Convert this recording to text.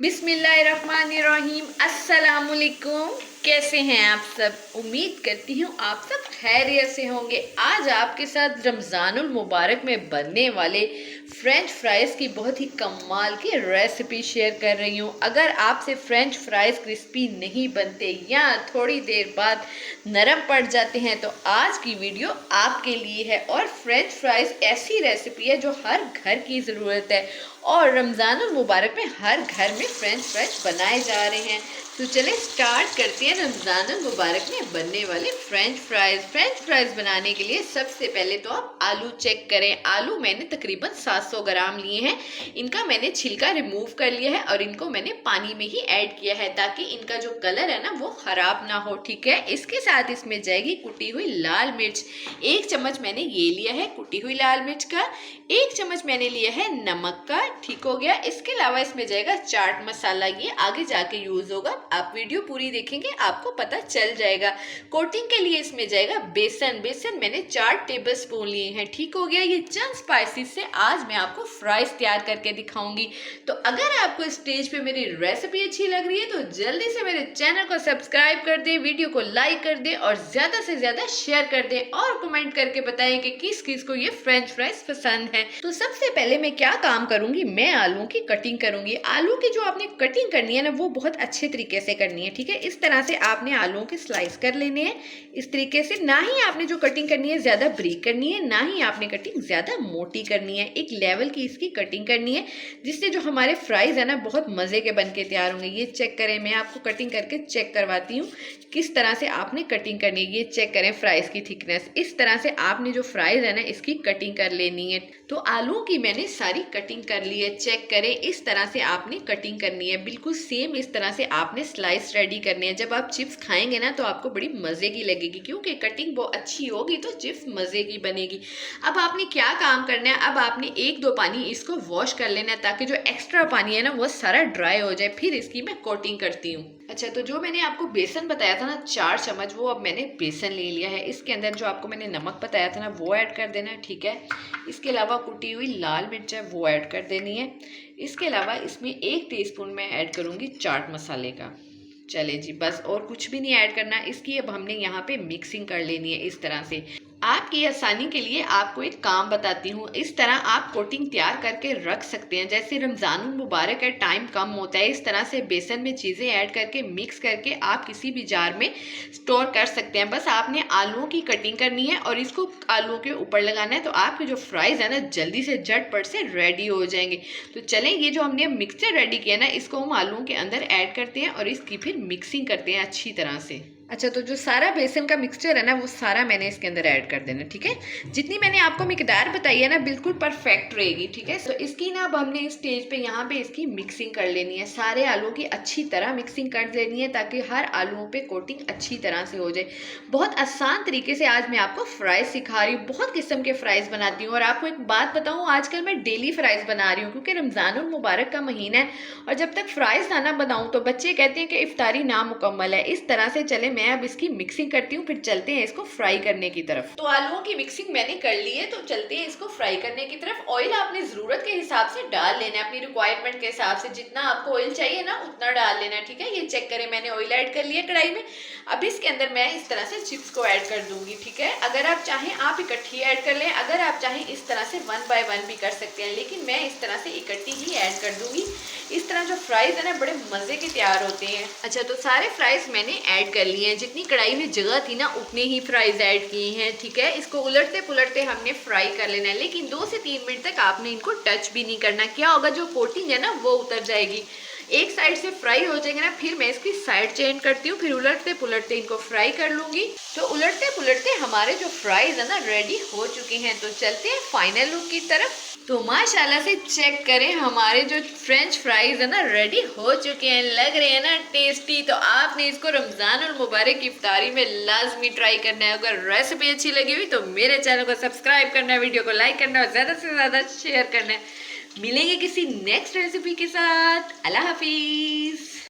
बिस्मिल्लाहिर्रहमानिर्रहीम। अस्सलामुअलैकुम। कैसे हैं आप सब? उम्मीद करती हूँ आप सब खैरियत से होंगे। आज आपके साथ रमज़ानुल मुबारक में बनने वाले फ्रेंच फ्राइज़ की बहुत ही कमाल की रेसिपी शेयर कर रही हूँ। अगर आपसे फ्रेंच फ्राइज़ क्रिस्पी नहीं बनते या थोड़ी देर बाद नरम पड़ जाते हैं तो आज की वीडियो आपके लिए है। और फ्रेंच फ्राइज़ ऐसी रेसिपी है जो हर घर की ज़रूरत है और रमज़ानुल मुबारक में हर घर में फ्रेंच फ्राइज बनाए जा रहे हैं। तो चले स्टार्ट करते हैं रमज़ानुल मुबारक में बनने वाले फ्रेंच फ्राइज बनाने के लिए सबसे पहले तो आप आलू चेक करें। आलू मैंने तकरीबन 700 ग्राम लिए हैं। इनका मैंने छिलका रिमूव कर लिया है और इनको मैंने पानी में ही ऐड किया है ताकि इनका जो कलर है ना वो ख़राब ना हो। ठीक है, इसके साथ इसमें जाएगी कुटी हुई लाल मिर्च। 1 चम्मच मैंने ये लिया है कुटी हुई लाल मिर्च का। 1 चम्मच मैंने लिया है नमक का। ठीक हो गया। इसके अलावा इसमें जाएगा चाट मसाला, ये आगे जाके यूज होगा। आप वीडियो पूरी देखेंगे आपको पता चल जाएगा। कोटिंग के लिए इसमें जाएगा बेसन मैंने 4 टेबल स्पून लिए हैं। ठीक हो गया। ये चंद स्पाइसेस से आज मैं आपको फ्राइज तैयार करके दिखाऊंगी। तो अगर आपको इस स्टेज पे मेरी रेसिपी अच्छी लग रही है तो जल्दी से मेरे चैनल को सब्सक्राइब कर दे, वीडियो को लाइक कर दे और ज्यादा से ज्यादा शेयर कर दे और कमेंट करके बताएं कि किस किस को ये फ्रेंच फ्राइज पसंद है। तो सबसे पहले मैं क्या काम करूंगी, मैं आलू की कटिंग करूंगी। आलू की जो आपने कटिंग करनी है ना वो बहुत अच्छे तरीके से करनी है। ठीक है, इस तरह से आपने आलूओं के स्लाइस कर लेने हैं इस तरीके से। ना ही आपने जो कटिंग करनी है ज्यादा ब्रीक करनी है, ना ही आपने कटिंग ज्यादा मोटी करनी है। एक लेवल की इसकी कटिंग करनी है जिससे जो हमारे फ्राइज है ना बहुत मजे के बन के तैयार होंगे। ये चेक करें, मैं आपको कटिंग करके चेक करवाती हूँ किस तरह से आपने कटिंग करनी है। ये चेक करें फ्राइज की थिकनेस, इस तरह से आपने जो फ्राइज है ना इसकी कटिंग कर लेनी है। तो आलू की मैंने सारी कटिंग कर ली है। चेक करें, इस तरह से आपने कटिंग करनी है। बिल्कुल सेम इस तरह से आपने स्लाइस रेडी करनी है। जब आप चिप्स खाएंगे ना तो आपको बड़ी मजे की लगेगी क्योंकि कटिंग वो अच्छी होगी तो चिप्स मजे की बनेगी। अब आपने क्या काम करना है, अब आपने 1-2 पानी इसको वॉश कर लेना है ताकि जो एक्स्ट्रा पानी है ना वो सारा ड्राई हो जाए। फिर इसकी मैं कोटिंग करती हूँ। अच्छा, तो जो मैंने आपको बेसन बताया था ना 4 चम्मच, वो अब मैंने बेसन ले लिया है। इसके अंदर जो आपको मैंने नमक बताया था ना वो ऐड कर देना है। ठीक है, इसके अलावा कुटी हुई लाल मिर्च है वो ऐड कर देनी है। इसके अलावा इसमें 1 टीस्पून मैं ऐड करूँगी चाट मसाले का। चले जी, बस और कुछ भी नहीं ऐड करना। इसकी अब हमने यहाँ पे मिक्सिंग कर लेनी है इस तरह से। आपकी आसानी के लिए आपको एक काम बताती हूँ, इस तरह आप कोटिंग तैयार करके रख सकते हैं। जैसे रमज़ानुल मुबारक है, टाइम कम होता है, इस तरह से बेसन में चीज़ें ऐड करके मिक्स करके आप किसी भी जार में स्टोर कर सकते हैं। बस आपने आलूओं की कटिंग करनी है और इसको आलूओं के ऊपर लगाना है तो आपके जो फ्राइज़ है ना जल्दी से झटपट से रेडी हो जाएंगे। तो चलें, ये जो हमने मिक्सचर रेडी किया ना इसको हम आलूओं के अंदर ऐड करते हैं और इसकी फिर मिक्सिंग करते हैं अच्छी तरह से। अच्छा, तो जो सारा बेसन का मिक्सचर है ना वो सारा मैंने इसके अंदर ऐड कर देना। ठीक है, जितनी मैंने आपको मिकदार बताई है ना बिल्कुल परफेक्ट रहेगी। ठीक है, तो इसकी ना अब हमने इस स्टेज पे यहाँ पे इसकी मिक्सिंग कर लेनी है। सारे आलू की अच्छी तरह मिक्सिंग कर लेनी है ताकि हर आलूओं पे कोटिंग अच्छी तरह से हो जाए। बहुत आसान तरीके से आज मैं आपको फ्राइज सिखा रही हूँ। बहुत किस्म के फ्राइज बनाती हूँ और आपको एक बात बताऊँ, आजकल मैं डेली फ्राइज बना रही हूँ क्योंकि रमज़ानुल मुबारक का महीना है और जब तक फ्राइज ना बनाऊँ तो बच्चे कहते हैं कि इफ्तारी नामुकम्मल है। इस तरह से चले, मैं अब इसकी मिक्सिंग करती हूँ फिर चलते हैं इसको फ्राई करने की तरफ। तो आलूओं की मिक्सिंग मैंने कर ली है तो चलते हैं इसको फ्राई करने की तरफ। ऑयल आपने जरूरत के हिसाब से डाल लेना है, अपनी रिक्वायरमेंट के हिसाब से जितना आपको ऑयल चाहिए ना उतना डाल लेना है। ठीक है, ये चेक करें मैंने ऑयल ऐड कर लिया कढ़ाई में। अब इसके अंदर मैं इस तरह से चिप्स को ऐड कर दूंगी। ठीक है, अगर आप चाहें आप इकट्ठी ऐड कर लें, अगर आप चाहें इस तरह से 1 बाय 1 भी कर सकते हैं, लेकिन मैं इस तरह से इकट्ठी ही ऐड कर दूंगी। इस तरह जो फ्राइज है ना बड़े मजे के तैयार होते हैं। अच्छा, तो सारे फ्राइज मैंने ऐड कर लिए हैं, जितनी कढ़ाई में जगह थी ना उतने ही फ्राइज ऐड किए हैं। ठीक है, इसको उलटते पुलटते हमने फ्राई कर लेना है, लेकिन 2 से 3 मिनट तक आपने इनको टच भी नहीं करना। क्या होगा, जो कोटिंग है ना वो उतर जाएगी। एक साइड से फ्राई हो जाएंगे ना फिर मैं इसकी साइड चेंज करती हूँ, फिर उलटते पुलटते इनको फ्राई कर लूंगी। तो उलटते पुलटते हमारे जो फ्राइज है ना रेडी हो चुके हैं। तो चलते हैं फाइनल लुक की तरफ। तो माशाल्लाह से चेक करें, हमारे जो फ्रेंच फ्राइज है ना रेडी हो चुके हैं। लग रहे हैं ना टेस्टी। तो आपने इसको रमज़ानुल मुबारक की इफ्तारी में लाजमी ट्राई करना है। अगर रेसिपी अच्छी लगी हुई तो मेरे चैनल को सब्सक्राइब करना है, वीडियो को लाइक करना है और ज़्यादा से ज़्यादा शेयर करना है। मिलेंगे किसी नेक्स्ट रेसिपी के साथ। अल्लाह हाफिज़।